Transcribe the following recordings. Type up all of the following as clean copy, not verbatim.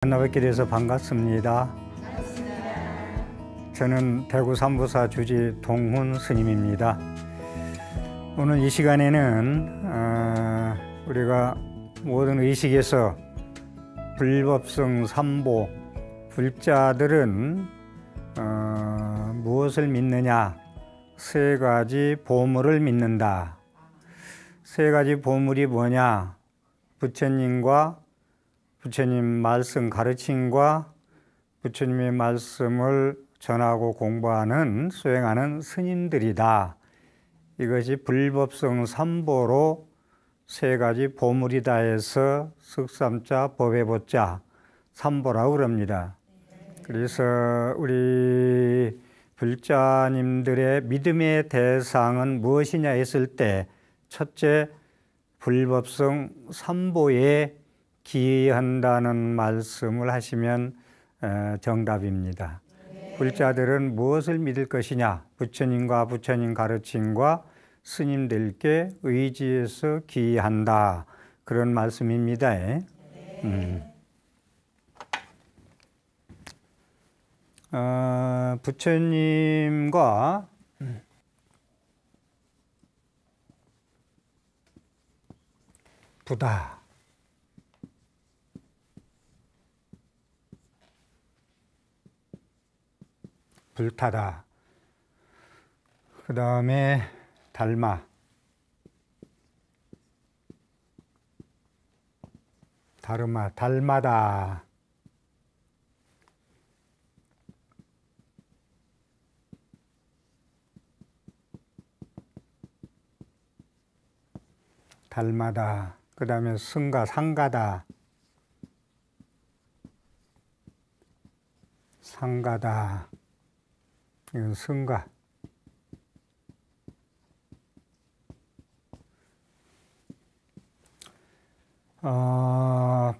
만나뵙게 돼서 반갑습니다. 저는 대구 삼부사 주지 동훈 스님입니다. 오늘 이 시간에는 우리가 모든 의식에서 불법성 삼보, 불자들은 무엇을 믿느냐? 세 가지 보물을 믿는다. 세 가지 보물이 뭐냐? 부처님과 부처님 말씀 가르침과 부처님의 말씀을 전하고 공부하는 수행하는 스님들이다. 이것이 불법성 삼보로 세 가지 보물이다 해서 석삼자 법의보자 삼보라고 그럽니다. 그래서 우리 불자님들의 믿음의 대상은 무엇이냐 했을 때 첫째, 불법성 삼보에 기한다는 말씀을 하시면 정답입니다. 불자들은 무엇을 믿을 것이냐? 부처님과 부처님 가르침과 스님들께 의지해서 기한다. 그런 말씀입니다. 부처님과 부다, 불타다, 그 다음에 달마, 다르마, 달마다, 달마다, 그 다음에 승가, 상가다, 상가다, 이건 승가.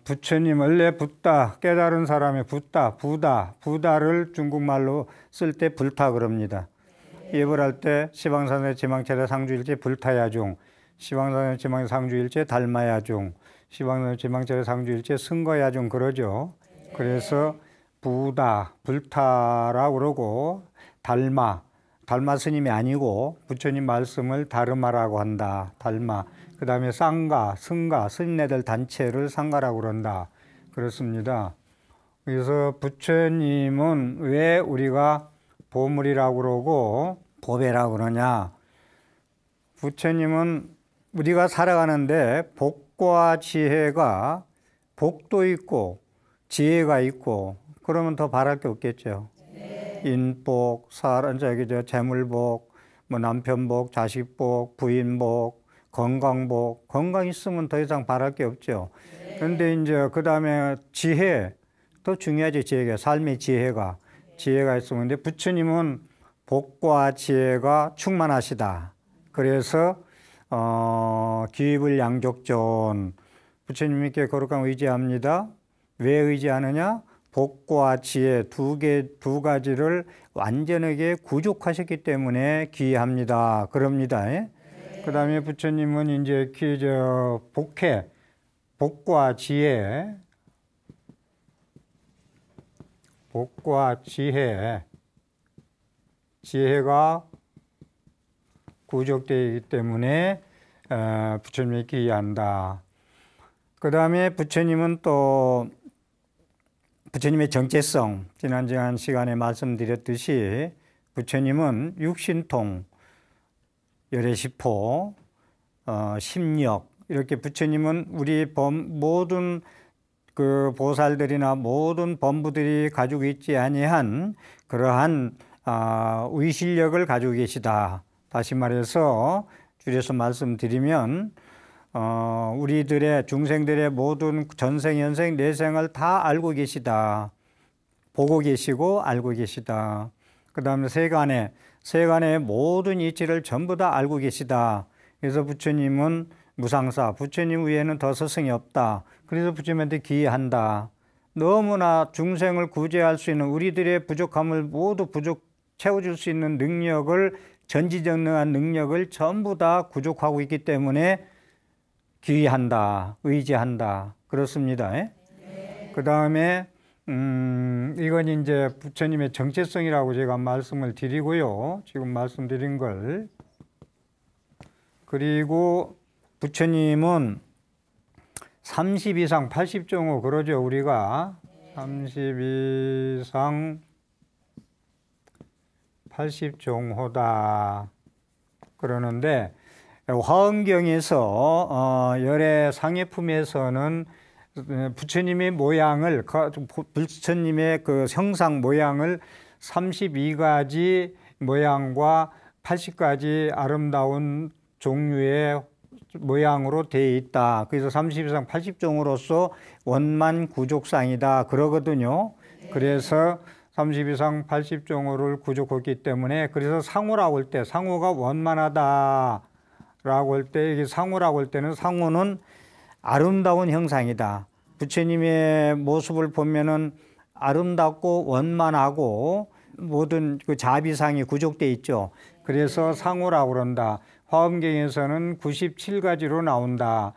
부처님 원래 붓다, 깨달은 사람의 붓다, 부다, 부다를 중국말로 쓸 때 불타 그럽니다. 예불 할 때 시방산의 지망체대 상주일체 불타야중, 시방산의 지망 상주일체 달마야중, 시방산의 지망체대 상주일체 승거야중 그러죠. 그래서 부다, 불타라고 그러고 달마, 달마 스님이 아니고 부처님 말씀을 다르마라고 한다. 달마. 그 다음에 쌍가, 승가, 스님네들 단체를 상가라고 그런다. 그렇습니다. 그래서 부처님은 왜 우리가 보물이라고 그러고 보배라고 그러냐? 부처님은 우리가 살아가는데 복과 지혜가, 복도 있고 지혜가 있고 그러면 더 바랄 게 없겠죠. 인복, 재물복, 뭐 남편복, 자식복, 부인복, 건강복, 건강 있으면 더 이상 바랄 게 없죠. 그런데 이제 그 다음에 지혜, 더 중요하지. 지혜가, 삶의 지혜가 있으면. 근데 부처님은 복과 지혜가 충만하시다. 그래서 기입을 양족존, 부처님께 거룩한 의지합니다. 왜 의지하느냐? 복과 지혜 두 가지를 완전하게 구족하셨기 때문에 기합니다. 그럽니다. 그 다음에 부처님은 이제 복과 지혜, 지혜가 구족되기 때문에 부처님이 기한다. 그 다음에 부처님은 또 부처님의 정체성, 지난 시간에 말씀드렸듯이 부처님은 육신통, 열애시포, 심력, 이렇게 부처님은 우리 모든 그 보살들이나 모든 범부들이 가지고 있지 아니한 그러한 의실력을 가지고 계시다. 다시 말해서 줄여서 말씀드리면 우리들의 중생들의 모든 전생, 연생, 내생을 다 알고 계시다. 보고 계시고 알고 계시다. 그 다음에 세간의 모든 이치를 전부 다 알고 계시다. 그래서 부처님은 무상사, 부처님 위에는 더 스승이 없다. 그래서 부처님한테 기한다. 너무나 중생을 구제할 수 있는 우리들의 부족함을 모두 채워줄 수 있는 능력을, 전지전능한 능력을 전부 다 구족하고 있기 때문에 기한다, 의지한다. 그렇습니다. 그 다음에 이건 이제 부처님의 정체성이라고 제가 말씀을 드리고요. 지금 말씀드린 걸. 그리고 부처님은 30 이상 80종호 그러죠. 우리가 30 이상 80종호다 그러는데 화엄경에서 열애 상해품에서는 부처님의 모양을 부처님의 그 형상 모양을 32가지 모양과 80가지 아름다운 종류의 모양으로 되어 있다. 그래서 30 이상 80종으로서 원만 구족상이다 그러거든요. 그래서 30 이상 80종호를 구족했기 때문에 그래서 상호라고 할 때 상호가 원만하다 라고 할 때 이게 상호라고 할 때는 상호는 아름다운 형상이다. 부처님의 모습을 보면은 아름답고 원만하고 모든 그 자비상이 구족되어 있죠. 그래서 상호라고 그런다. 화엄경에서는 97가지로 나온다.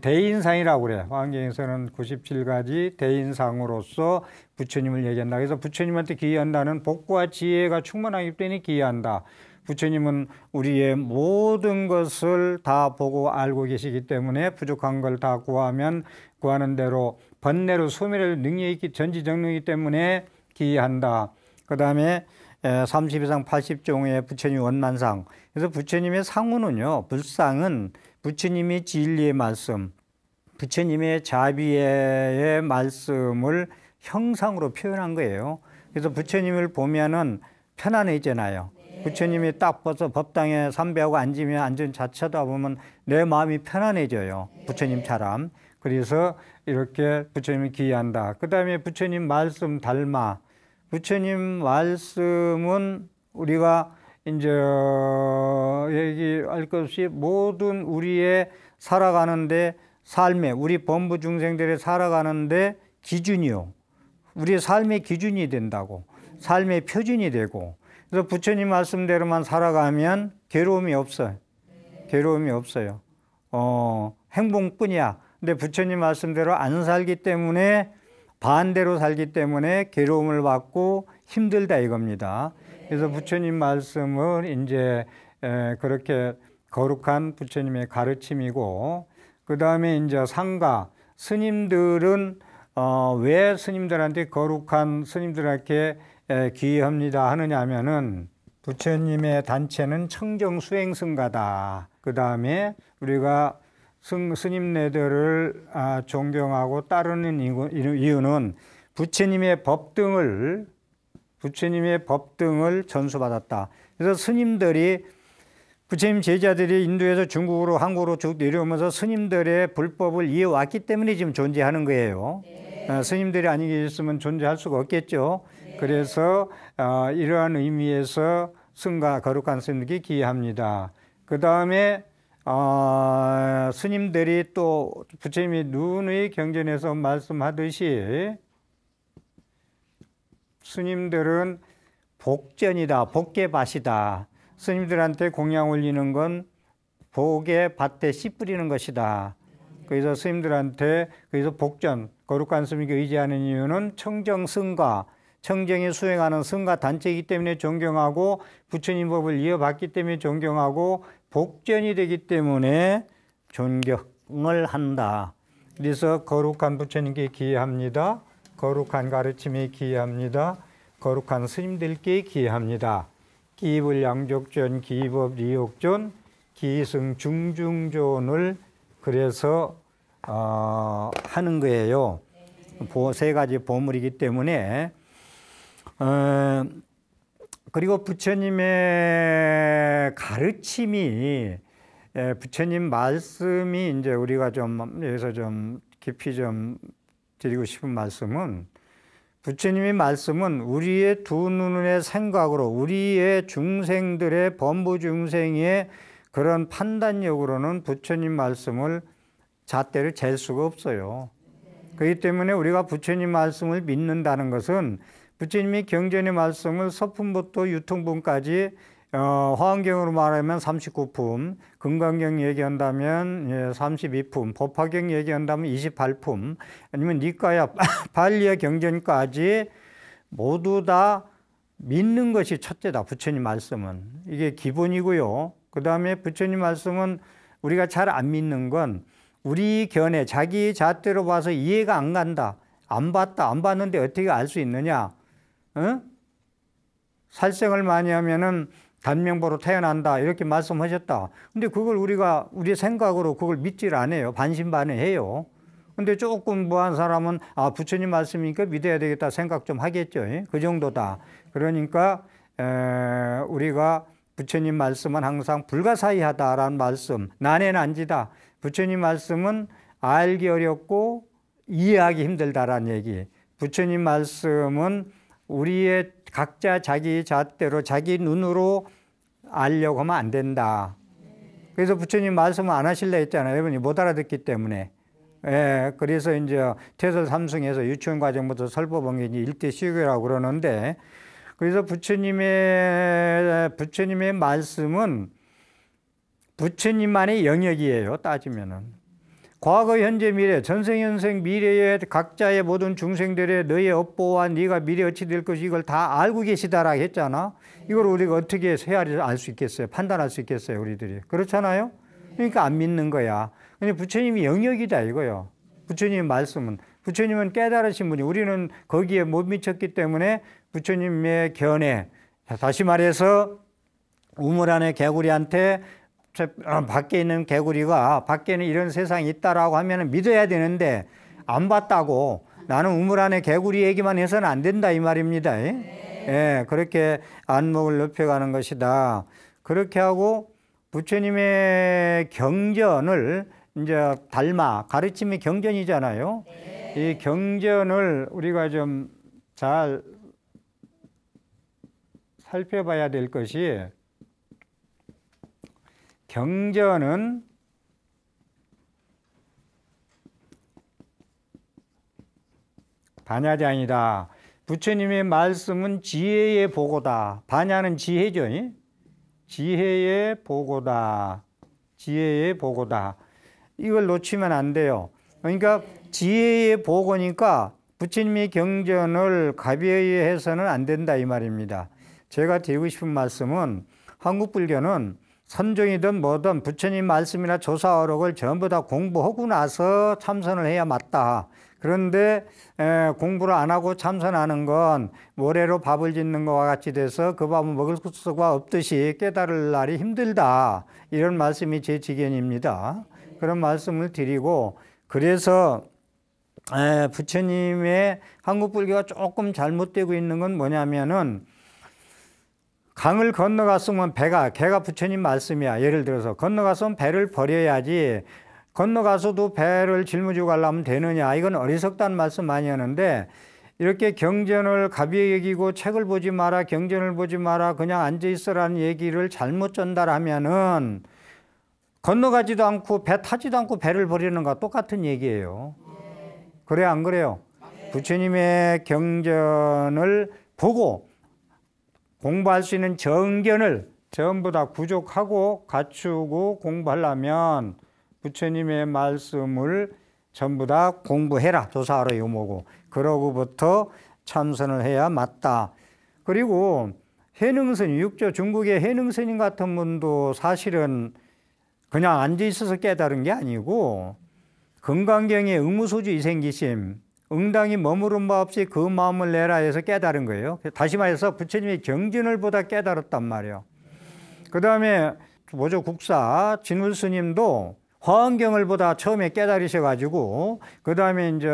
대인상이라고 그래. 화엄경에서는 97가지 대인상으로서 부처님을 얘기한다. 그래서 부처님한테 기여한다는 복과 지혜가 충만하기 때문에 기여한다. 부처님은 우리의 모든 것을 다 보고 알고 계시기 때문에 부족한 걸 다 구하면 구하는 대로 번뇌로 소멸할 능력이 있기 전지전능이기 때문에 기여한다. 그 다음에 30 이상 80종의 부처님 원만상. 그래서 부처님의 상호는요, 불상은 부처님의 진리의 말씀, 부처님의 자비의 말씀을 형상으로 표현한 거예요. 그래서 부처님을 보면은 편안해지잖아요. 부처님이 딱 벗어 법당에 삼배하고 앉으면 앉은 자체다 보면 내 마음이 편안해져요. 부처님처럼. 그래서 이렇게 부처님을 기여한다. 그 다음에 부처님 말씀 닮아. 부처님 말씀은 우리가 이제 얘기할 것 없이 모든 우리의 살아가는데 삶에 우리 범부 중생들의 살아가는데 기준이요. 우리의 삶의 기준이 된다고. 삶의 표준이 되고. 그래서 부처님 말씀대로만 살아가면 괴로움이 없어요. 괴로움이 없어요. 행복뿐이야. 근데 부처님 말씀대로 안 살기 때문에 반대로 살기 때문에 괴로움을 받고 힘들다 이겁니다. 그래서 부처님 말씀은 이제 그렇게 거룩한 부처님의 가르침이고, 그 다음에 이제 상가 스님들은 왜 스님들한테 거룩한 스님들에게 기여합니다 하느냐 하면은 부처님의 단체는 청정수행승가다. 그 다음에 우리가 스님네들을 존경하고 따르는 이유는 부처님의 법 등을 전수받았다. 그래서 스님들이 부처님 제자들이 인도에서 중국으로 한국으로 쭉 내려오면서 스님들의 불법을 이어왔기 때문에 지금 존재하는 거예요. 스님들이 아니 계셨으면 존재할 수가 없겠죠. 그래서 이러한 의미에서 승가 거룩한 스님들에게 기여합니다. 그 다음에 스님들이 또 부처님이 누누이 경전에서 말씀하듯이 스님들은 복전이다, 복개밭이다. 스님들한테 공양 올리는 건 복의 밭에 씨 뿌리는 것이다. 그래서 스님들한테 그래서 복전, 거룩한 스님에게 의지하는 이유는 청정승가, 청정이 수행하는 승가 단체이기 때문에 존경하고 부처님 법을 이어받기 때문에 존경하고 복전이 되기 때문에 존경을 한다. 그래서 거룩한 부처님께 기여합니다. 거룩한 가르침에 기여합니다. 거룩한 스님들께 기여합니다. 기불양족존, 기법 리욕존, 기승 중중존을 그래서 하는 거예요. 세 가지 보물이기 때문에 그리고 부처님의 가르침이 부처님 말씀이 이제 우리가 좀 여기서 좀 깊이 좀 드리고 싶은 말씀은 부처님의 말씀은 우리의 두 눈의 생각으로 우리의 중생들의 범부 중생의 그런 판단력으로는 부처님 말씀을 잣대를 잴 수가 없어요. 그렇기 때문에 우리가 부처님 말씀을 믿는다는 것은 부처님이 경전의 말씀을 서품부터 유통분까지 화엄경으로 말하면 39품, 금강경 얘기한다면 32품, 법화경 얘기한다면 28품, 아니면 니까야 발리의 경전까지 모두 다 믿는 것이 첫째다. 부처님 말씀은. 이게 기본이고요. 그 다음에 부처님 말씀은 우리가 잘 안 믿는 건 우리 견해, 자기 잣대로 봐서 이해가 안 간다. 안 봤다. 안 봤는데 어떻게 알 수 있느냐. 살생을 많이 하면은 단명보로 태어난다. 이렇게 말씀하셨다. 근데 그걸 우리가 우리 생각으로 그걸 믿질 않아요. 반신반의해요. 근데 조금 공부한 사람은 부처님 말씀이니까 믿어야 되겠다 생각 좀 하겠죠. 그 정도다. 그러니까 우리가 부처님 말씀은 항상 불가사의하다라는 말씀, 난해난지다. 부처님 말씀은 알기 어렵고 이해하기 힘들다라는 얘기. 부처님 말씀은 우리의 각자 자기 잣대로 자기 눈으로 알려고 하면 안 된다. 그래서 부처님 말씀을 안 하실래 했잖아요. 여러분이 못 알아듣기 때문에. 그래서 이제 태설 삼승에서 유치원 과정부터 설법원계 일대 시교라고 그러는데, 그래서 부처님의 말씀은 부처님만의 영역이에요. 따지면은. 과거, 현재, 미래, 전생현생, 미래의 각자의 모든 중생들의 너의 업보와 네가 미래 어찌 될 것이 이걸 다 알고 계시다라고 했잖아. 이걸 우리가 어떻게 헤아려 알 수 있겠어요? 판단할 수 있겠어요? 우리들이. 그렇잖아요? 그러니까 안 믿는 거야. 근데 부처님이 영역이다 이거요. 부처님의 말씀은. 부처님은 깨달으신 분이, 우리는 거기에 못 미쳤기 때문에 부처님의 견해, 다시 말해서 우물 안에 개구리한테 밖에 있는 개구리가 밖에는 이런 세상이 있다라고 하면 믿어야 되는데 안 봤다고 나는 우물 안에 개구리 얘기만 해서는 안 된다 이 말입니다. 그렇게 안목을 높여가는 것이다. 그렇게 하고 부처님의 경전을 이제 닮아, 가르침이 경전이잖아요. 이 경전을 우리가 좀 잘 살펴봐야 될 것이, 경전은 반야장이다. 부처님의 말씀은 지혜의 보고다. 반야는 지혜죠. 지혜의 보고다. 지혜의 보고다. 이걸 놓치면 안 돼요. 그러니까 지혜의 보고니까 부처님의 경전을 가벼이 해서는 안 된다 이 말입니다. 제가 드리고 싶은 말씀은 한국 불교는 선종이든 뭐든 부처님 말씀이나 조사어록을 전부 다 공부하고 나서 참선을 해야 맞다. 그런데 공부를 안 하고 참선하는 건 모래로 밥을 짓는 것과 같이 돼서 그 밥은 먹을 수가 없듯이 깨달을 날이 힘들다. 이런 말씀이 제 지견입니다. 그런 말씀을 드리고, 그래서 부처님의 한국 불교가 조금 잘못되고 있는 건 뭐냐면은, 강을 건너갔으면 개가 부처님 말씀이야. 예를 들어서 건너갔으면 배를 버려야지, 건너가서도 배를 짊어지고 가려면 되느냐. 이건 어리석다는 말씀 많이 하는데, 이렇게 경전을 가벼이 여기고 책을 보지 마라, 경전을 보지 마라, 그냥 앉아있으라는 얘기를 잘못 전달하면은 건너가지도 않고 배 타지도 않고 배를 버리는 것과 똑같은 얘기예요. 그래요, 안 그래요? 부처님의 경전을 보고 공부할 수 있는 정견을 전부 다 구족하고 갖추고 공부하려면 부처님의 말씀을 전부 다 공부해라. 조사하라 요모고. 그러고부터 참선을 해야 맞다. 그리고 해능스님, 육조 중국의 해능스님 같은 분도 사실은 그냥 앉아있어서 깨달은 게 아니고 금강경에 의무소주 이생기심, 응당이 머무른 바 없이 그 마음을 내라 해서 깨달은 거예요. 다시 말해서 부처님의 경전을 보다 깨달았단 말이에요. 그 다음에 모조 국사 진울스님도 화엄경을 보다 처음에 깨달으셔가지고 그 다음에 이제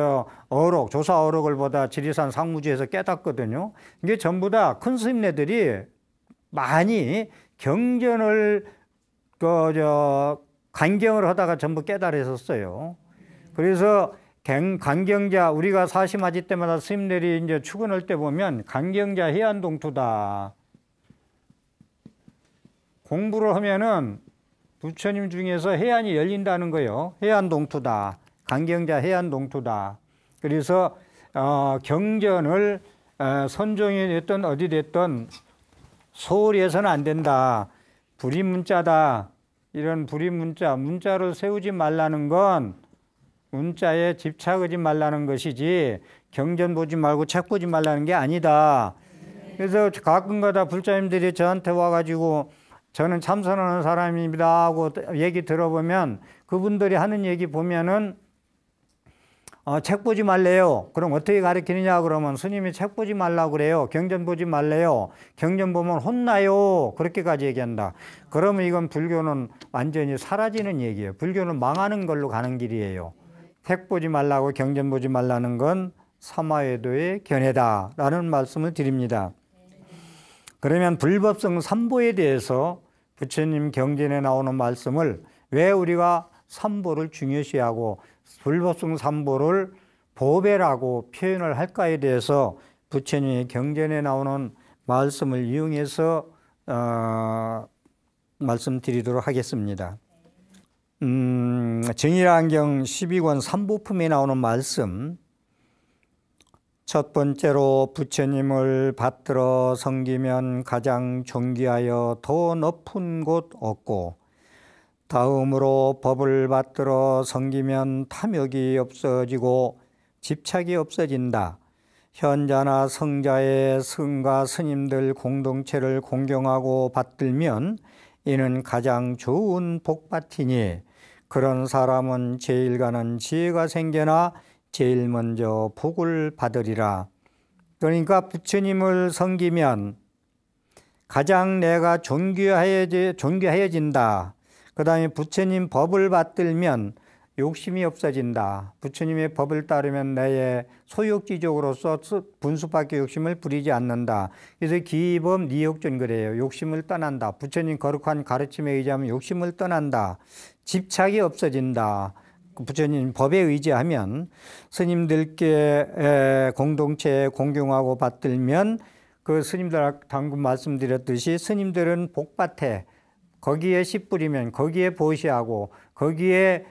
어록, 조사 어록을 보다 지리산 상무지에서 깨닫거든요. 이게 전부 다 큰 스님네들이 많이 경전을 간경을 하다가 전부 깨달으셨어요. 그래서 간경자, 우리가 사시마지 때마다 스님들이 이제 출근할 때 보면 간경자 해안동투다. 공부를 하면은 부처님 중에서 해안이 열린다는 거예요. 해안동투다. 간경자 해안동투다. 그래서 경전을 선종이 됐든 어디 됐든 소홀히 해서는 안 된다. 불임문자다. 이런 문자를 세우지 말라는 건 문자에 집착하지 말라는 것이지 경전 보지 말고 책 보지 말라는 게 아니다. 그래서 가끔가다 불자님들이 저한테 와가지고 저는 참선하는 사람입니다 하고 얘기 들어보면 그분들이 하는 얘기 보면은 책 보지 말래요. 그럼 어떻게 가르치느냐 그러면 스님이 책 보지 말라고 그래요. 경전 보지 말래요. 경전 보면 혼나요. 그렇게까지 얘기한다. 그러면 이건 불교는 완전히 사라지는 얘기예요. 불교는 망하는 걸로 가는 길이에요. 책 보지 말라고 경전 보지 말라는 건 사마외도의 견해다라는 말씀을 드립니다. 그러면 불법성 삼보에 대해서 부처님 경전에 나오는 말씀을 왜 우리가 삼보를 중요시하고 불법성 삼보를 보배라고 표현을 할까에 대해서 부처님의 경전에 나오는 말씀을 이용해서 말씀드리도록 하겠습니다. 정일안경 12권 삼보품에 나오는 말씀, 첫 번째로 부처님을 받들어 섬기면 가장 존귀하여 더 높은 곳 없고, 다음으로 법을 받들어 섬기면 탐욕이 없어지고 집착이 없어진다. 현자나 성자의 성가 스님들 공동체를 공경하고 받들면 이는 가장 좋은 복받이니 그런 사람은 제일 가는 지혜가 생겨나 제일 먼저 복을 받으리라. 그러니까 부처님을 섬기면 가장 내가 존귀해진다. 그 다음에 부처님 법을 받들면 욕심이 없어진다. 부처님의 법을 따르면 나의 소욕지족으로서 분수밖에 욕심을 부리지 않는다. 그래서 기법 니욕전 그래요. 욕심을 떠난다. 부처님 거룩한 가르침에 의지하면 욕심을 떠난다. 집착이 없어진다. 부처님 법에 의지하면 스님들께 공동체에 공경하고 받들면 그 스님들 방금 말씀드렸듯이 스님들은 복밭에 거기에 씨 뿌리면 거기에 보시하고 거기에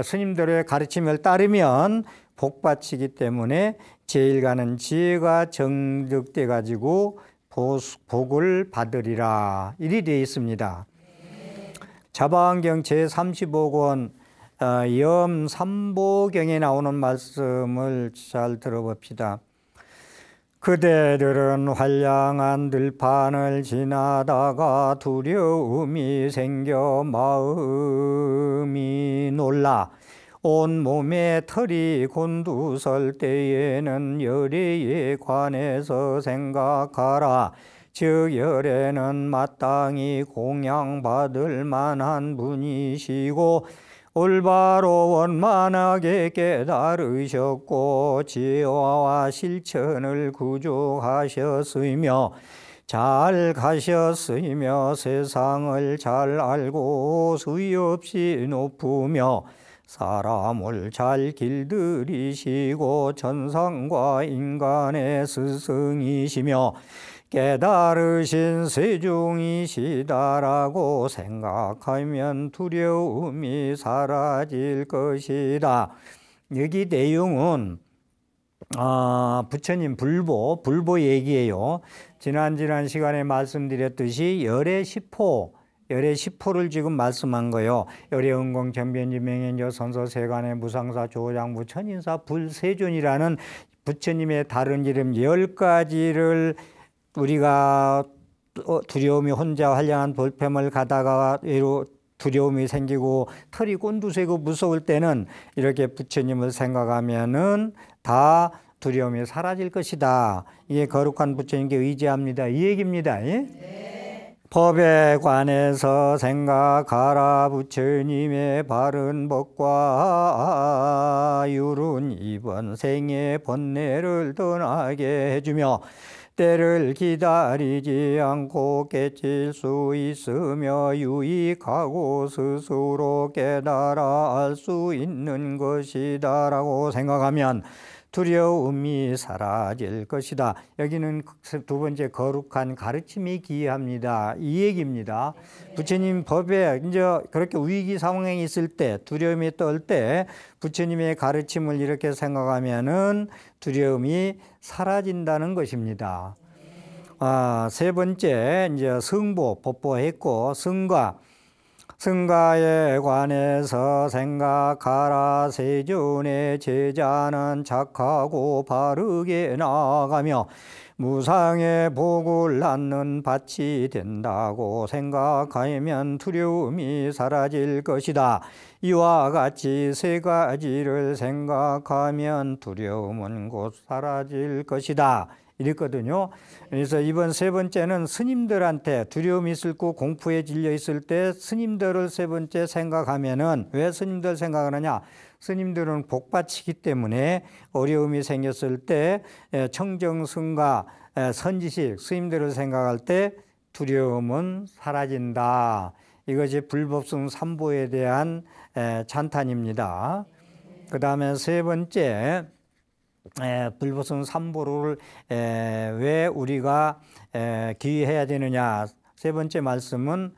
스님들의 가르침을 따르면 복받치기 때문에 제일 가는 지혜가 정득돼 가지고 복을 받으리라 이리 되어 있습니다. 자바안경 제35권 염삼보경에 나오는 말씀을 잘 들어봅시다. 그대들은 환량한 들판을 지나다가 두려움이 생겨 마음이 놀라 온몸에 털이 곤두설 때에는 열애에 관해서 생각하라. 즉 열애는 마땅히 공양받을 만한 분이시고 올바로 원만하게 깨달으셨고 지혜와 실천을 구족하셨으며 잘 가셨으며 세상을 잘 알고 수위 없이 높으며 사람을 잘 길들이시고 천상과 인간의 스승이시며 깨달으신 세종이시다라고 생각하면 두려움이 사라질 것이다. 여기 내용은 부처님 불보 얘기예요. 지난 시간에 말씀드렸듯이 열의 10호를 지금 말씀한 거예요. 열의 은공 전변지 명현저 선서 세간의 무상사 조장부 천인사 불세존이라는 부처님의 다른 이름 10가지를 우리가 두려움이 혼자 환량한 볼펜을 가다가 두려움이 생기고 털이 곤두세고 무서울 때는 이렇게 부처님을 생각하면은 다 두려움이 사라질 것이다. 이게 거룩한 부처님께 의지합니다. 이 얘기입니다. 네. 법에 관해서 생각하라. 부처님의 바른 법과 율은 이번 생의 번뇌를 떠나게 해주며 때를 기다리지 않고 깨칠 수 있으며 유익하고 스스로 깨달아 알 수 있는 것이다 라고 생각하면 두려움이 사라질 것이다. 여기는 두 번째 거룩한 가르침이 기이합니다. 이 얘기입니다. 부처님 법에 이제 그렇게 위기 상황에 있을 때 두려움이 떨 때 부처님의 가르침을 이렇게 생각하면은 두려움이 사라진다는 것입니다. 세 번째 이제 성보 법보했고 성가에 관해서 생각하라. 세존의 제자는 착하고 바르게 나아가며 무상의 복을 낳는 밭이 된다고 생각하면 두려움이 사라질 것이다. 이와 같이 세 가지를 생각하면 두려움은 곧 사라질 것이다. 이랬거든요. 그래서 이번 세 번째는 스님들한테 두려움이 있을 거 공포에 질려 있을 때 스님들을 세 번째 생각하면은, 왜 스님들 생각하느냐? 스님들은 복받치기 때문에 어려움이 생겼을 때 청정승가 선지식 스님들을 생각할 때 두려움은 사라진다. 이것이 불법성 삼보에 대한 찬탄입니다. 그 다음에 세 번째, 불법성 삼보를 왜 우리가 기해야 되느냐. 세 번째 말씀은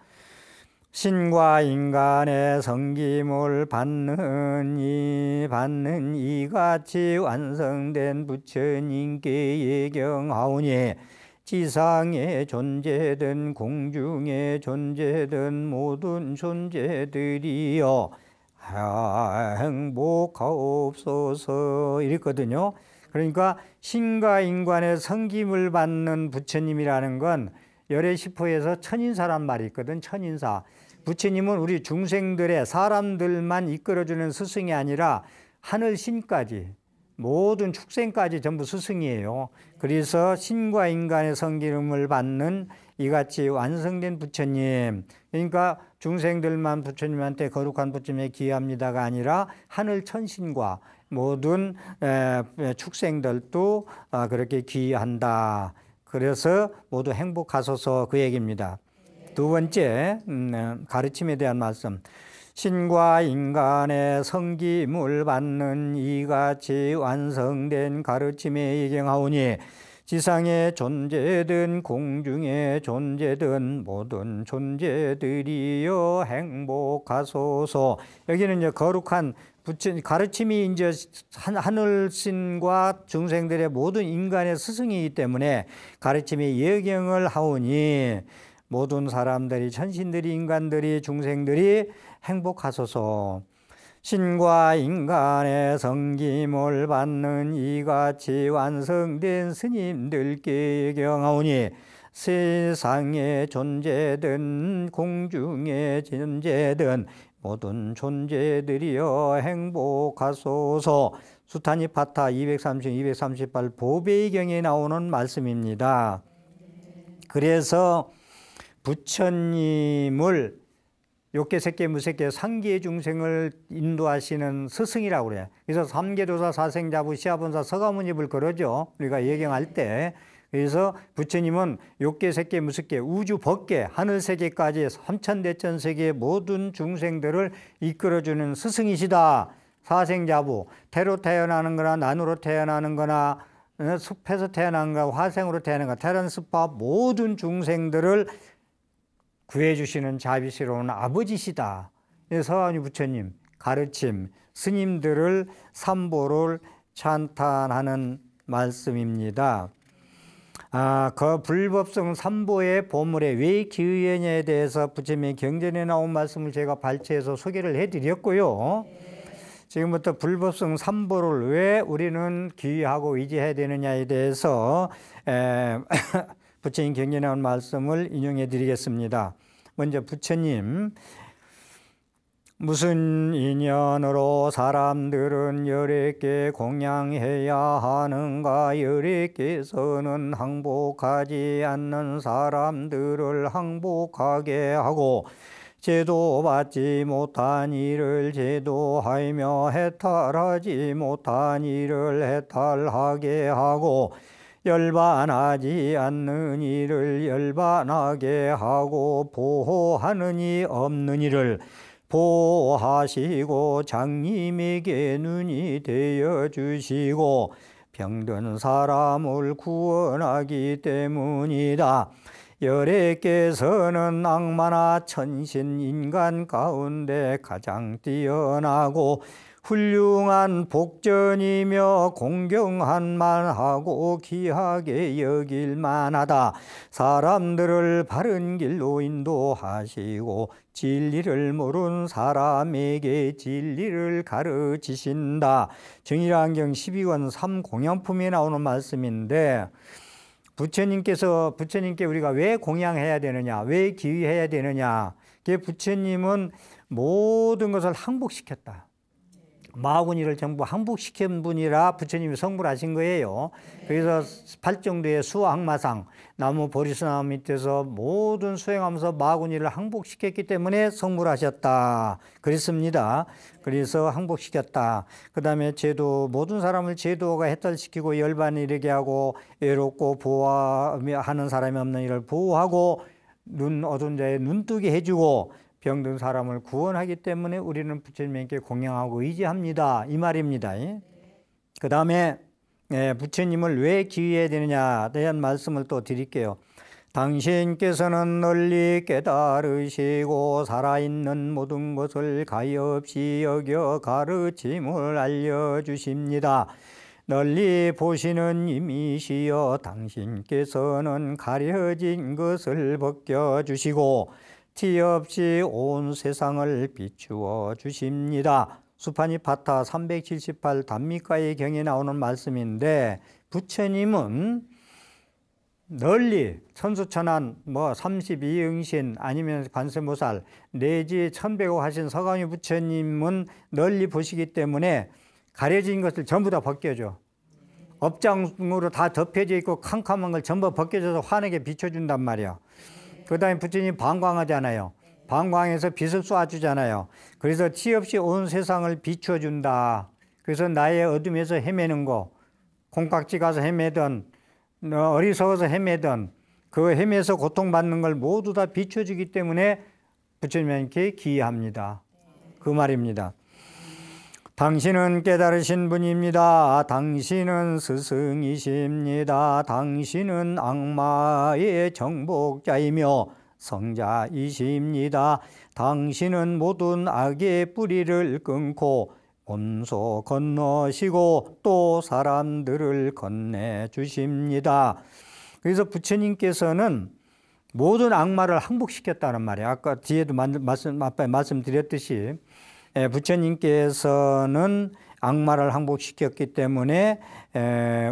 신과 인간의 성김을 받는 이같이 완성된 부처님께 예경하오니 지상에 존재든 공중에 존재든 모든 존재들이여 행복하옵소서 이랬거든요. 그러니까 신과 인간의 성김을 받는 부처님이라는 건 열애시포에서 천인사란 말이 있거든. 천인사. 부처님은 우리 중생들의 사람들만 이끌어주는 스승이 아니라 하늘 신까지 모든 축생까지 전부 스승이에요. 그래서 신과 인간의 성김을 받는 이같이 완성된 부처님, 그러니까 중생들만 부처님한테 거룩한 부처님에 기합니다가 아니라 하늘 천신과 모든 축생들도 그렇게 기한다. 그래서 모두 행복하소서 그 얘기입니다. 두 번째 가르침에 대한 말씀. 신과 인간의 성김을 받는 이같이 완성된 가르침에 예경하오니 지상에 존재든 공중에 존재든 모든 존재들이여 행복하소서. 여기는 이제 거룩한 가르침이 이제 하늘신과 중생들의 모든 인간의 스승이기 때문에 가르침이 예경을 하오니 모든 사람들이, 천신들이, 인간들이, 중생들이 행복하소서. 신과 인간의 성김을 받는 이같이 완성된 스님들께 예경하오니 세상에 존재든 공중에 존재든 모든 존재들이여 행복하소서. 수타니파타 230, 238 보배경에 나오는 말씀입니다. 그래서 부처님을 욕계, 무색계, 상계 중생을 인도하시는 스승이라고 그래요. 그래서 삼계도사, 사생자부, 시아본사, 서가모니를 그러죠. 우리가 예경할 때. 그래서 부처님은 욕계, 무색계, 우주, 법계, 하늘세계까지 삼천대천세계의 모든 중생들을 이끌어주는 스승이시다. 사생자부, 태로 태어나는 거나 난으로 태어나는 거나 숲에서 태어난 거나 화생으로 태어난 거나 태란스파 모든 중생들을 구해주시는 자비스러운 아버지시다. 서가모니 부처님 가르침, 스님들을 삼보를 찬탄하는 말씀입니다. 그 불법성 삼보의 보물에 왜 기의했냐에 대해서 부처님의 경전에 나온 말씀을 제가 발췌해서 소개를 해드렸고요. 지금부터 불법성 삼보를 왜 우리는 기의하고 의지해야 되느냐에 대해서 부처님 경전에 나온 말씀을 인용해 드리겠습니다. 먼저 부처님, 무슨 인연으로 사람들은 열애께 공양해야 하는가? 열애께서는 항복하지 않는 사람들을 항복하게 하고 제도받지 못한 일을 제도하며 해탈하지 못한 일을 해탈하게 하고 열반하지 않는 일을 열반하게 하고 보호하는 이 없는 일을 보호하시고 장님에게 눈이 되어 주시고 병든 사람을 구원하기 때문이다. 열애께서는 악마나 천신 인간 가운데 가장 뛰어나고 훌륭한 복전이며 공경한 만하고 귀하게 여길 만하다. 사람들을 바른 길로 인도하시고 진리를 모르는 사람에게 진리를 가르치신다. 정일환경 12권 3공양품에 나오는 말씀인데, 부처님께 우리가 왜 공양해야 되느냐, 왜 기휘해야 되느냐. 부처님은 모든 것을 항복시켰다. 마구니를 전부 항복시킨 분이라 부처님이 성불 하신 거예요. 그래서 팔정도의 수화항마상, 나무 보리수나무 밑에서 모든 수행하면서 마구니를 항복시켰기 때문에 성불하셨다 그랬습니다. 그래서 항복시켰다. 그 다음에 제도, 모든 사람을 제도가 해탈시키고 열반을 이르게 하고 외롭고 보호하는 사람이 없는 이를 보호하고 눈 어두운 자의 눈뜨게 해주고 병든 사람을 구원하기 때문에 우리는 부처님께 공양하고 의지합니다. 이 말입니다. 그 다음에 부처님을 왜 기휘해야 되느냐에 대한 말씀을 또 드릴게요. 당신께서는 널리 깨달으시고 살아있는 모든 것을 가엾이 여겨 가르침을 알려주십니다. 널리 보시는 이미시여 당신께서는 가려진 것을 벗겨주시고 티 없이 온 세상을 비추어 주십니다. 수파니파타 378 단미가의 경에 나오는 말씀인데, 부처님은 널리 천수천안 32응신 아니면 관세모살 내지 천백억 하신 서가모니 부처님은 널리 보시기 때문에 가려진 것을 전부 다 벗겨줘. 업장으로 다 덮여져 있고 캄캄한 걸 전부 벗겨져서 환하게 비춰준단 말이야. 그 다음에 부처님 방광하잖아요. 방광해서 빛을 쏴주잖아요. 그래서 티 없이 온 세상을 비춰준다. 그래서 나의 어둠에서 헤매는 거, 콩깍지 가서 헤매던, 어리석어서 헤매던, 그 헤매서 고통받는 걸 모두 다 비춰주기 때문에 부처님께 기이합니다. 그 말입니다. 당신은 깨달으신 분입니다. 당신은 스승이십니다. 당신은 악마의 정복자이며 성자이십니다. 당신은 모든 악의 뿌리를 끊고 온소 건너시고 또 사람들을 건네주십니다. 그래서 부처님께서는 모든 악마를 항복시켰다는 말이에요. 아까 뒤에도 말씀드렸듯이 부처님께서는 악마를 항복시켰기 때문에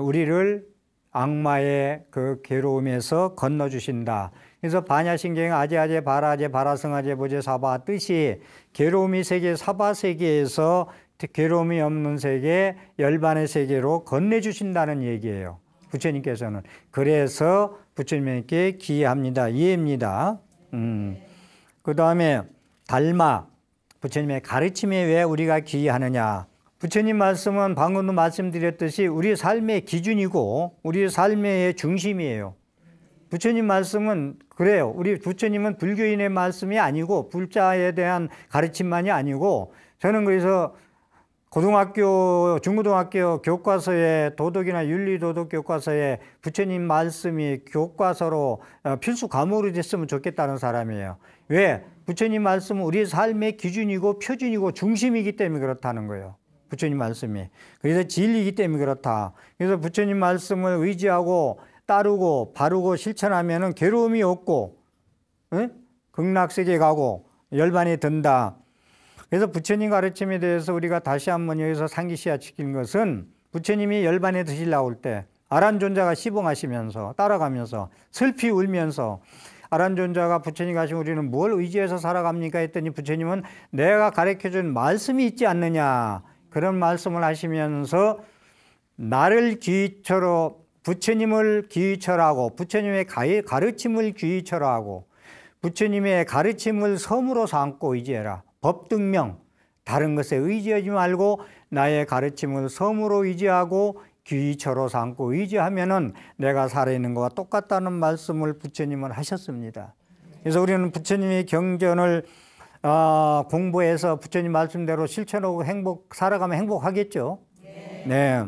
우리를 악마의 그 괴로움에서 건너주신다. 그래서 반야신경 아제아제 바라제 바라성아제 보제 사바 뜻이 괴로움이 세계 사바 세계에서 괴로움이 없는 세계 열반의 세계로 건네주신다는 얘기예요. 부처님께서는. 그래서 부처님께 기이합니다. 이해입니다. 그 다음에 달마, 부처님의 가르침에 왜 우리가 기이하느냐. 부처님 말씀은 방금도 말씀드렸듯이 우리 삶의 기준이고 우리 삶의 중심이에요. 부처님 말씀은 그래요. 우리 부처님은 불교인의 말씀이 아니고 불자에 대한 가르침만이 아니고, 저는 그래서 고등학교, 중고등학교 교과서에 도덕이나 윤리도덕 교과서에 부처님 말씀이 교과서로 필수 과목으로 됐으면 좋겠다는 사람이에요. 왜? 부처님 말씀은 우리 삶의 기준이고 표준이고 중심이기 때문에 그렇다는 거예요. 부처님 말씀이. 그래서 진리이기 때문에 그렇다. 그래서 부처님 말씀을 의지하고 따르고 바르고 실천하면은 괴로움이 없고, 극락세계 가고 열반이 든다. 그래서 부처님 가르침에 대해서 우리가 다시 한번 여기서 상기시키는 것은, 부처님이 열반에 드실 나올 때 아란존자가 시봉하시면서 따라가면서 슬피 울면서, 아란존자가 부처님 가시면 우리는 뭘 의지해서 살아갑니까 했더니 부처님은 내가 가르쳐준 말씀이 있지 않느냐, 그런 말씀을 하시면서 나를 귀처로, 부처님을 귀처라고, 부처님의 가르침을 귀처라고, 부처님의 가르침을 섬으로 삼고 의지해라. 법등명, 다른 것에 의지하지 말고 나의 가르침을 섬으로 의지하고 귀처로 삼고 의지하면은 내가 살아있는 것과 똑같다는 말씀을 부처님은 하셨습니다. 그래서 우리는 부처님의 경전을 공부해서 부처님 말씀대로 실천하고 살아가면 행복하겠죠. 네.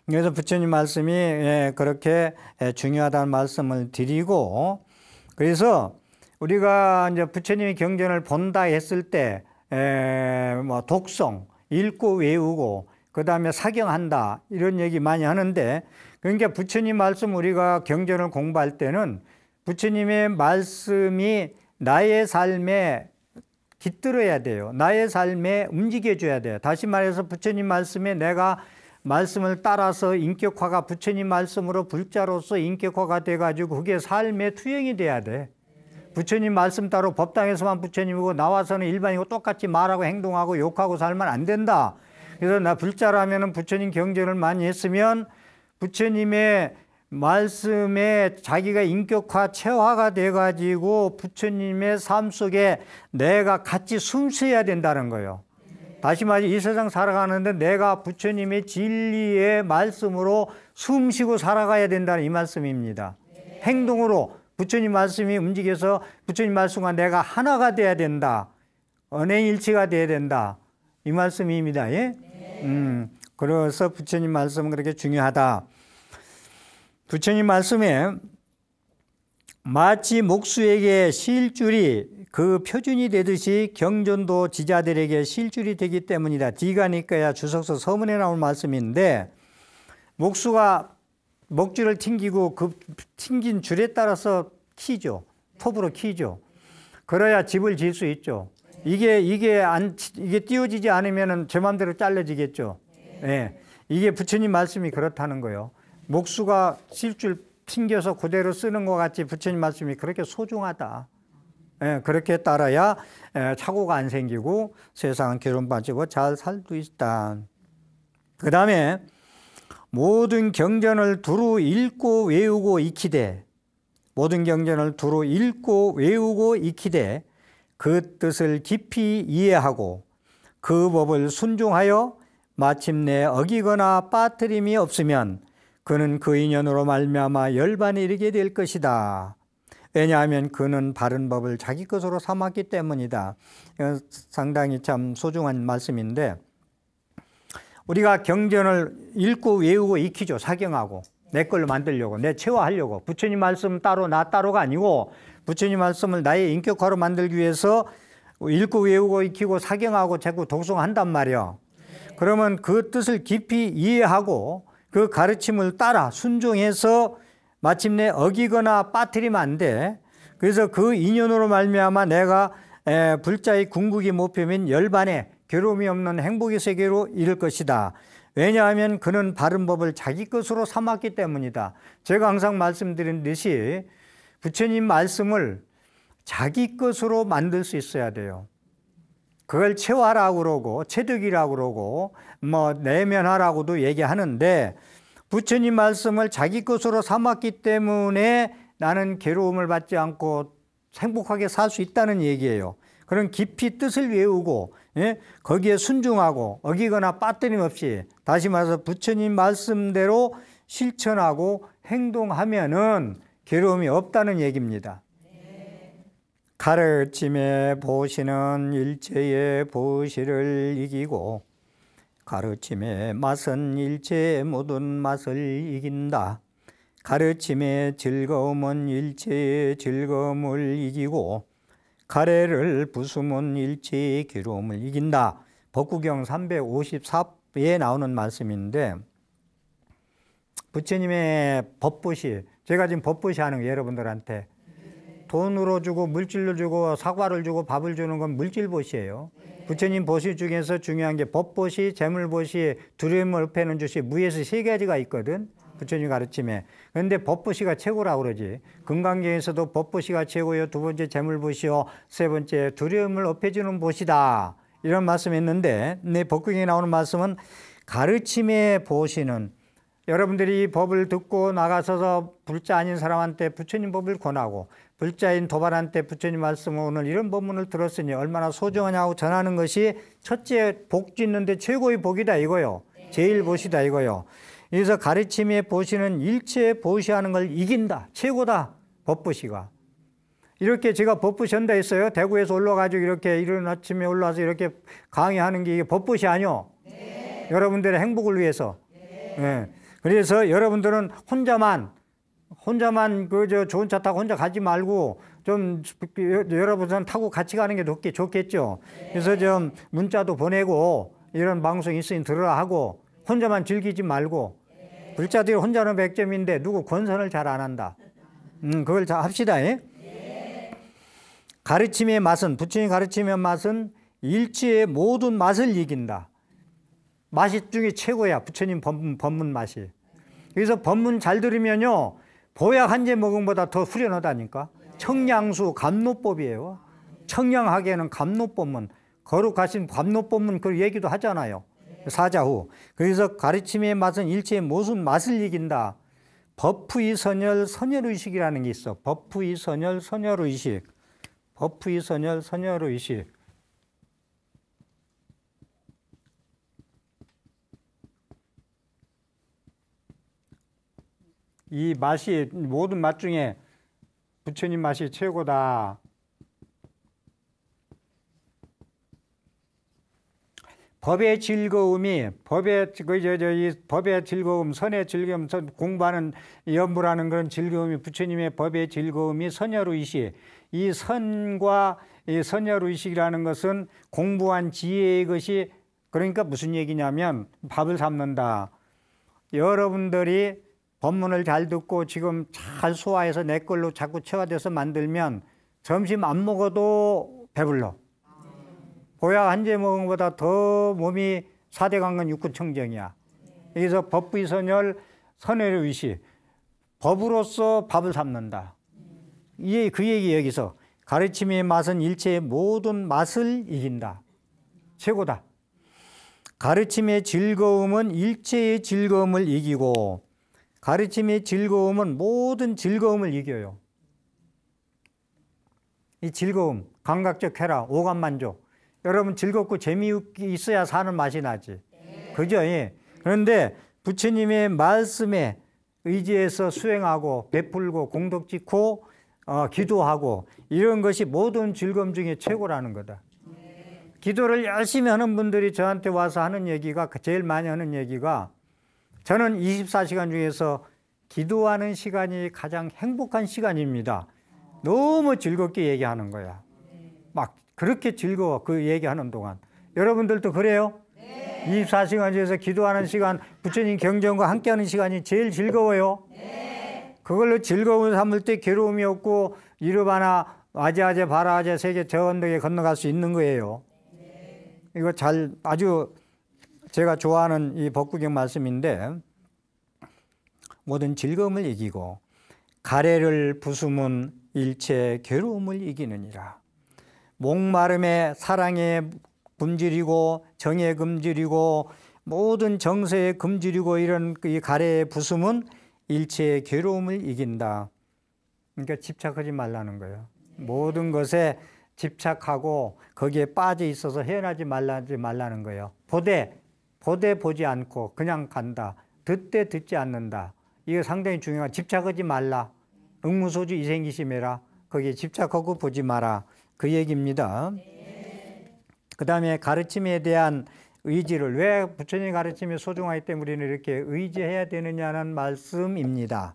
그래서 부처님 말씀이 그렇게 중요하다는 말씀을 드리고, 그래서 우리가 이제 부처님의 경전을 본다 했을 때, 독성, 읽고 외우고 그 다음에 사경한다 이런 얘기 많이 하는데, 그러니까 부처님 말씀 우리가 경전을 공부할 때는 부처님의 말씀이 나의 삶에 깃들어야 돼요. 나의 삶에 움직여줘야 돼요. 다시 말해서 부처님 말씀에 내가 말씀을 따라서 인격화가 부처님 말씀으로 불자로서 인격화가 돼가지고 그게 삶에 투영이 돼야 돼. 부처님 말씀 따로 법당에서만 부처님이고 나와서는 일반이고 똑같이 말하고 행동하고 욕하고 살면 안 된다. 그래서 나 불자라면은 부처님 경전을 많이 했으면 부처님의 말씀에 자기가 인격화, 체화가 돼가지고 부처님의 삶 속에 내가 같이 숨쉬어야 된다는 거예요. 다시 말해 이 세상 살아가는데 내가 부처님의 진리의 말씀으로 숨쉬고 살아가야 된다는 이 말씀입니다. 행동으로 부처님 말씀이 움직여서 부처님 말씀과 내가 하나가 돼야 된다. 언행일치가 돼야 된다. 이 말씀입니다. 예? 그래서 부처님 말씀은 그렇게 중요하다. 부처님 말씀에 마치 목수에게 실줄이 그 표준이 되듯이 경전도 지자들에게 실줄이 되기 때문이다. 디가니까야 주석서 서문에 나온 말씀인데, 목수가 목줄을 튕기고 그 튕긴 줄에 따라서 키죠. 톱으로 키죠. 그래야 집을 지을 수 있죠. 이게 띄워지지 않으면 제 마음대로 잘라지겠죠. 예. 이게 부처님 말씀이 그렇다는 거예요. 목수가 실줄 튕겨서 그대로 쓰는 것 같이 부처님 말씀이 그렇게 소중하다. 예, 그렇게 따라야 착오가 안 생기고 세상은 괴로움 빠지고 잘 살 수 있다. 그 다음에 모든 경전을 두루 읽고 외우고 익히되, 모든 경전을 두루 읽고 외우고 익히되 그 뜻을 깊이 이해하고 그 법을 순종하여 마침내 어기거나 빠뜨림이 없으면 그는 그 인연으로 말미암아 열반에 이르게 될 것이다. 왜냐하면 그는 바른 법을 자기 것으로 삼았기 때문이다. 상당히 참 소중한 말씀인데, 우리가 경전을 읽고 외우고 익히죠. 사경하고 내 걸로 만들려고, 내 체화하려고. 부처님 말씀 따로 나 따로가 아니고 부처님 말씀을 나의 인격화로 만들기 위해서 읽고 외우고 익히고 사경하고 자꾸 독송한단 말이야. 그러면 그 뜻을 깊이 이해하고 그 가르침을 따라 순종해서 마침내 어기거나 빠뜨리면 안 돼. 그래서 그 인연으로 말미암아 내가 불자의 궁극이 목표면 열반에 괴로움이 없는 행복의 세계로 이를 것이다. 왜냐하면 그는 바른 법을 자기 것으로 삼았기 때문이다. 제가 항상 말씀드린 듯이 부처님 말씀을 자기 것으로 만들 수 있어야 돼요. 그걸 체화라고 그러고 체득이라고 그러고 뭐 내면화라고도 얘기하는데, 부처님 말씀을 자기 것으로 삼았기 때문에 나는 괴로움을 받지 않고 행복하게 살 수 있다는 얘기예요. 그런 깊이 뜻을 외우고, 예? 거기에 순종하고 어기거나 빠뜨림 없이, 다시 말해서 부처님 말씀대로 실천하고 행동하면은 괴로움이 없다는 얘기입니다. 가르침의 보시는 일체의 보시를 이기고 가르침의 맛은 일체의 모든 맛을 이긴다. 가르침의 즐거움은 일체의 즐거움을 이기고 가래를 부수면 일체의 괴로움을 이긴다. 법구경 354에 나오는 말씀인데, 부처님의 법보시, 제가 지금 법보시 하는 거 여러분들한테 돈으로 주고 물질로 주고 사과를 주고 밥을 주는 건 물질보시예요. 부처님 보시 중에서 중요한 게 법보시, 재물보시, 두려움을 없애는 주시, 무에서 세 가지가 있거든. 부처님 가르침에. 그런데 법보시가 최고라고 그러지. 금강경에서도 법보시가 최고요. 두 번째 재물보시요. 세 번째 두려움을 없애주는 보시다. 이런 말씀했는데, 내 법경에 나오는 말씀은 가르침의 보시는, 여러분들이 법을 듣고 나가서서 불자 아닌 사람한테 부처님 법을 권하고 불자인 도발한테 부처님 말씀 오늘 이런 법문을 들었으니 얼마나 소중하냐고 전하는 것이 첫째 복 짓는데 최고의 복이다 이거요. 제일 보시다 이거요. 그래서 가르침의 보시는 일체 보시하는 걸 이긴다. 최고다. 법보시가. 이렇게 제가 법보시 한다 했어요. 대구에서 올라가지고 이렇게 이른 아침에 올라와서 이렇게 강의하는 게 이게 법보시 아니요? 네. 여러분들의 행복을 위해서. 네. 네. 그래서 여러분들은 혼자만 좋은 차 타고 혼자 가지 말고 좀 여러분들은 타고 같이 가는 게 좋겠죠. 그래서 좀 문자도 보내고 이런 방송이 있으니 들으라 하고 혼자만 즐기지 말고 불자들이 혼자는 100점인데 누구 권선을 잘 안 한다. 그걸 잘 합시다. 예? 가르침의 맛은 부처님 가르침의 맛은 일체의 모든 맛을 이긴다. 맛이 중에 최고야. 부처님 법문 맛이. 그래서 법문 잘 들으면요 보약 한 제 먹은 것보다 더 후련하다니까. 청량수 감노법이에요. 청량하게는 감노법문, 거룩하신 감노법문 그 얘기도 하잖아요. 사자후. 그래서 가르침의 맛은 일체의 모든 맛을 이긴다. 법후의 선열 선열의식이라는 게 있어. 법후의 선열 선열의식. 법후의 선열 선열의식. 이 맛이 모든 맛 중에 부처님 맛이 최고다. 법의 즐거움이 법의 즐거움, 선의 즐거움, 공부하는 연부라는 그런 즐거움이 부처님의 법의 즐거움이 선열의식. 이 선과 이 선열의식이라는 것은 공부한 지혜의 것이 그러니까 무슨 얘기냐면 밥을 삼는다. 여러분들이 법문을 잘 듣고 지금 잘 소화해서 내 걸로 자꾸 체화돼서 만들면 점심 안 먹어도 배불러. 보약 한 제 먹은 것보다 더 몸이 4대 강건 6군 청정이야. 여기서 법부의 선열 선열의 의식. 법으로서 밥을 삼는다. 그 얘기 여기서 가르침의 맛은 일체의 모든 맛을 이긴다. 최고다. 가르침의 즐거움은 일체의 즐거움을 이기고 가르침의 즐거움은 모든 즐거움을 이겨요. 이 즐거움, 감각적 쾌락, 오감만족. 여러분 즐겁고 재미있게 있어야 사는 맛이 나지. 그죠? 예. 그런데 부처님의 말씀에 의지해서 수행하고 베풀고 공덕 짓고 기도하고 이런 것이 모든 즐거움 중에 최고라는 거다. 기도를 열심히 하는 분들이 저한테 와서 하는 얘기가 제일 많이 하는 얘기가 저는 24시간 중에서 기도하는 시간이 가장 행복한 시간입니다. 너무 즐겁게 얘기하는 거야. 막 그렇게 즐거워 그 얘기하는 동안. 여러분들도 그래요? 24시간 중에서 기도하는 시간, 부처님 경전과 함께하는 시간이 제일 즐거워요. 그걸로 즐거움을 삼을 때 괴로움이 없고 이르바나 아제아제 바라아제 세계 저 언덕에 건너갈 수 있는 거예요. 이거 아주 제가 좋아하는 이 법구경 말씀인데 모든 즐거움을 이기고 가래를 부수면 일체 괴로움을 이기느니라. 목마름에 사랑에 금질이고 정에 금질이고 모든 정서에 금질이고 이런 이 가래에 부수면 일체의 괴로움을 이긴다. 그러니까 집착하지 말라는 거예요. 모든 것에 집착하고 거기에 빠져 있어서 헤어나지 말라는 거예요. 보되 보지 않고 그냥 간다. 듣되 듣지 않는다. 이거 상당히 중요한. 집착하지 말라. 응무소주 이생기심해라. 거기에 집착하고 보지 마라. 그 얘기입니다. 그 다음에 가르침에 대한 의지를 왜 부처님 가르침이 소중하기 때문에 우리는 이렇게 의지해야 되느냐는 말씀입니다.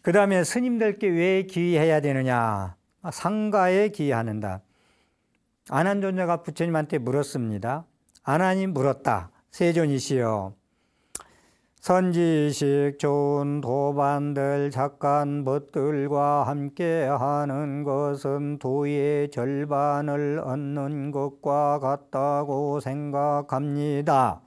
그 다음에 스님들께 왜 기해야 되느냐. 상가에 기하는다. 아난존자가 부처님한테 물었습니다. 아난이 물었다. 세존이시여, 선지식 좋은 도반들 착한 벗들과 함께하는 것은 도의 절반을 얻는 것과 같다고 생각합니다.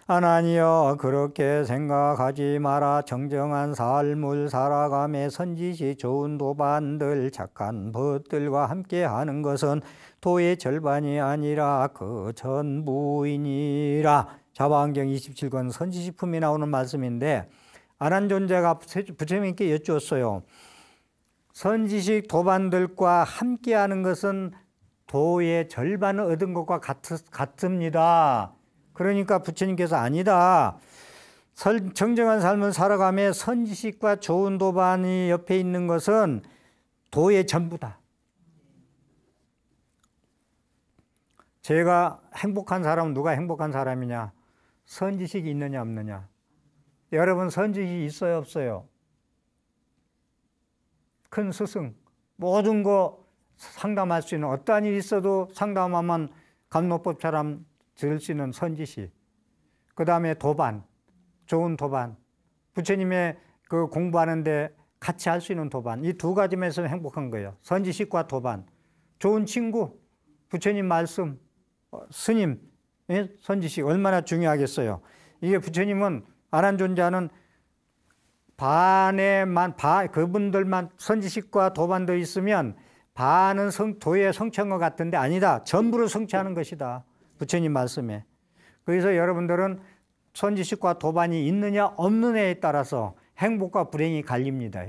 아나니여, 그렇게 생각하지 마라. 정정한 삶을 살아가며 선지식 좋은 도반들 착한 벗들과 함께하는 것은 도의 절반이 아니라 그 전부이니라. 자화안경 27권 선지식품이 나오는 말씀인데 아난존자가 부처님께 여쭈었어요. 선지식 도반들과 함께하는 것은 도의 절반을 얻은 것과 같습니다. 그러니까 부처님께서 아니다. 정정한 삶을 살아가며 선지식과 좋은 도반이 옆에 있는 것은 도의 전부다. 제가 행복한 사람은 누가 행복한 사람이냐? 선지식이 있느냐 없느냐? 여러분 선지식이 있어요 없어요? 큰 스승, 모든 거 상담할 수 있는 어떠한 일이 있어도 상담하면 감로법처럼 들을 수 있는 선지시, 그 다음에 도반, 좋은 도반, 부처님의 그 공부하는데 같이 할 수 있는 도반, 이 두 가지만 있으면 행복한 거예요. 선지식과 도반, 좋은 친구, 부처님 말씀, 스님, 선지식 얼마나 중요하겠어요. 이게 부처님은 아난존자는 그분들만 선지식과 도반도 있으면 반은 도에 성취한 것 같은데 아니다. 전부를 성취하는 것이다. 부처님 말씀에. 그래서 여러분들은 선지식과 도반이 있느냐 없느냐에 따라서 행복과 불행이 갈립니다.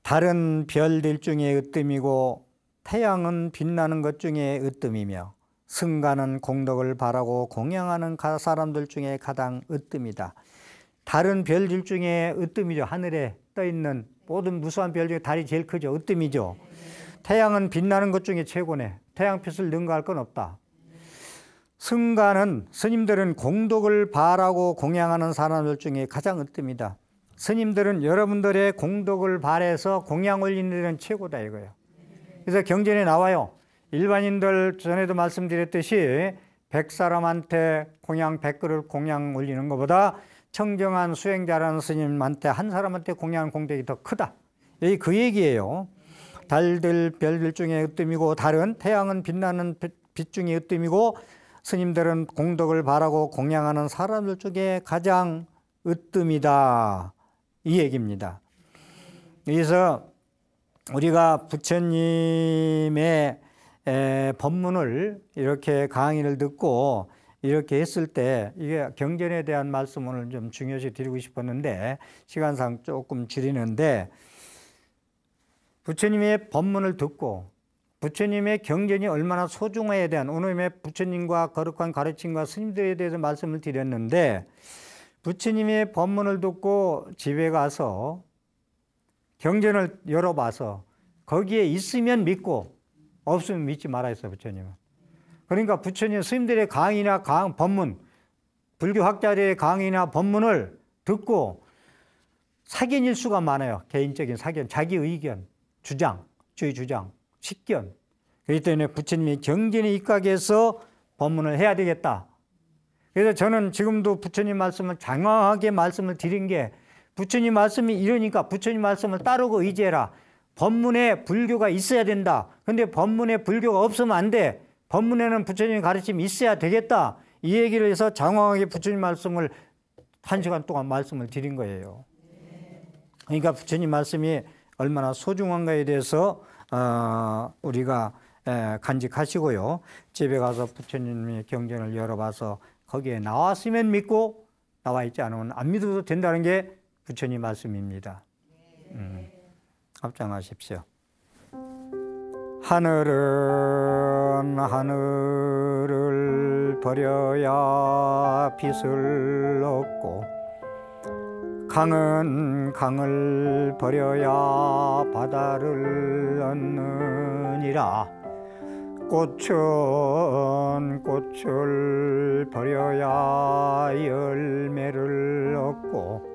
달은 별들 중에 으뜸이고 태양은 빛나는 것 중에 으뜸이며 승가는 공덕을 바라고 공양하는 사람들 중에 가장 으뜸이다. 달은 별들 중에 으뜸이죠. 하늘에 떠있는 모든 무수한 별 중에 달이 제일 크죠. 으뜸이죠. 태양은 빛나는 것 중에 최고네. 태양빛을 능가할 건 없다. 승가는, 스님들은 공덕을 바라고 공양하는 사람들 중에 가장 으뜸이다. 스님들은 여러분들의 공덕을 바라서 공양 올리는 데는 최고다 이거예요. 그래서 경전에 나와요. 일반인들 전에도 말씀드렸듯이 100사람한테 공양 100그릇 공양 올리는 것보다 청정한 수행자라는 스님한테 한 사람한테 공양하는 공덕이 더 크다. 여기 그 얘기예요. 달들 별들 중에 으뜸이고 달은 태양은 빛나는 빛 중에 으뜸이고 스님들은 공덕을 바라고 공양하는 사람들 중에 가장 으뜸이다. 이 얘기입니다. 그래서 우리가 부처님의 법문을 이렇게 강의를 듣고 이렇게 했을 때 이게 경전에 대한 말씀을 좀 중요시 드리고 싶었는데 시간상 조금 줄이는데 부처님의 법문을 듣고 부처님의 경전이 얼마나 소중해에 대한 오늘의 부처님과 거룩한 가르침과 스님들에 대해서 말씀을 드렸는데 부처님의 법문을 듣고 집에 가서 경전을 열어봐서 거기에 있으면 믿고 없으면 믿지 말아 했어요. 부처님은. 그러니까 부처님 스님들의 강의나 법문, 불교 학자들의 강의나 법문을 듣고 사견일 수가 많아요. 개인적인 사견, 자기 의견, 주장, 주의 주장, 식견. 그렇기 때문에 부처님이 경전에 입각해서 법문을 해야 되겠다. 그래서 저는 지금도 부처님 말씀을 장황하게 말씀을 드린 게 부처님 말씀이 이러니까 부처님 말씀을 따르고 의지해라. 법문에 불교가 있어야 된다. 근데 법문에 불교가 없으면 안 돼. 법문에는 부처님의 가르침이 있어야 되겠다. 이 얘기를 해서 장황하게 부처님 말씀을 1시간 동안 말씀을 드린 거예요. 그러니까 부처님 말씀이 얼마나 소중한가에 대해서 우리가 간직하시고요. 집에 가서 부처님의 경전을 열어봐서 거기에 나왔으면 믿고 나와 있지 않으면 안 믿어도 된다는 게 부처님 말씀입니다. 합장하십시오. 하늘은 하늘을 버려야 빛을 얻고 강은 강을 버려야 바다를 얻느니라. 꽃은 꽃을 버려야 열매를 얻고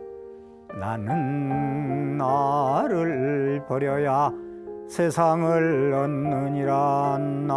나는 나를 버려야 세상을 얻느니라. 나